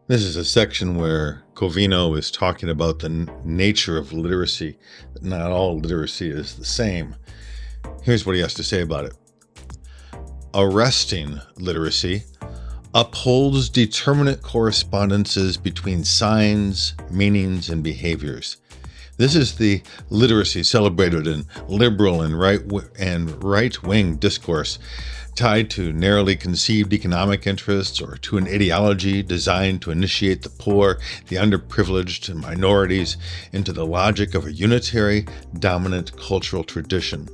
This is a section where Covino is talking about the nature of literacy. Not all literacy is the same. Here's what he has to say about it. Arresting literacy upholds determinate correspondences between signs, meanings, and behaviors. This is the literacy celebrated in liberal and right-wing discourse, tied to narrowly conceived economic interests or to an ideology designed to initiate the poor, the underprivileged, and minorities into the logic of a unitary, dominant cultural tradition.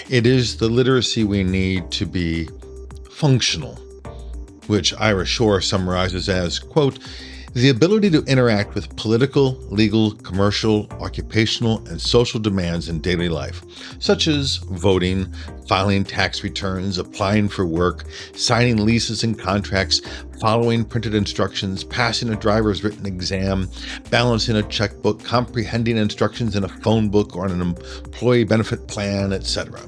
It is the literacy we need to be functional, which Ira Shore summarizes as, quote, the ability to interact with political, legal, commercial, occupational, and social demands in daily life, such as voting, filing tax returns, applying for work, signing leases and contracts, following printed instructions, passing a driver's written exam, balancing a checkbook, comprehending instructions in a phone book or on an employee benefit plan, etc.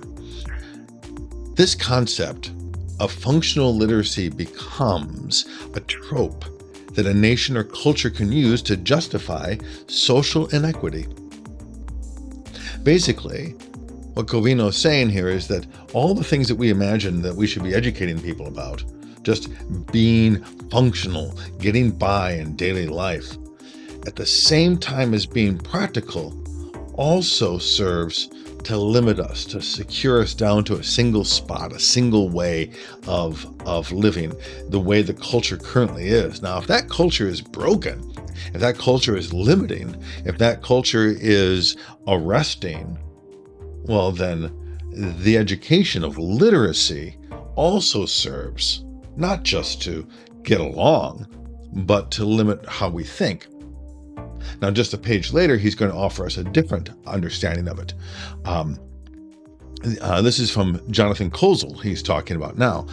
This concept of functional literacy becomes a trope that a nation or culture can use to justify social inequity. Basically, what Covino is saying here is that all the things that we imagine that we should be educating people about, just being functional, getting by in daily life, at the same time as being practical, also serves to limit us, to secure us down to a single spot, a single way of living, the way the culture currently is. Now, if that culture is broken, if that culture is limiting, if that culture is arresting, well, then the education of literacy also serves not just to get along, but to limit how we think. Now, just a page later, he's going to offer us a different understanding of it. This is from Jonathan Kozol, he's talking about now.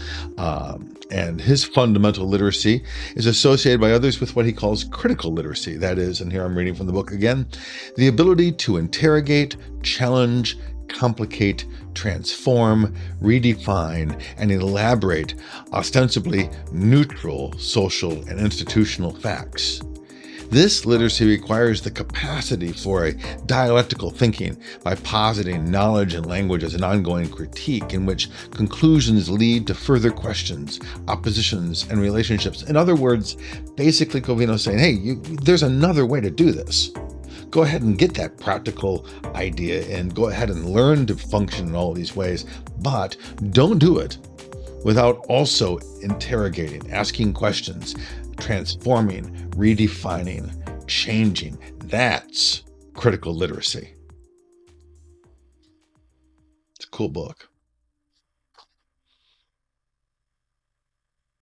And his fundamental literacy is associated by others with what he calls critical literacy. That is, and here I'm reading from the book again, the ability to interrogate, challenge, complicate, transform, redefine, and elaborate ostensibly neutral social and institutional facts. This literacy requires the capacity for a dialectical thinking by positing knowledge and language as an ongoing critique in which conclusions lead to further questions, oppositions, and relationships. In other words, basically Covino saying, hey, there's another way to do this. Go ahead and get that practical idea and go ahead and learn to function in all these ways, but don't do it without also interrogating, asking questions, transforming, redefining, changing. That's critical literacy. It's a cool book.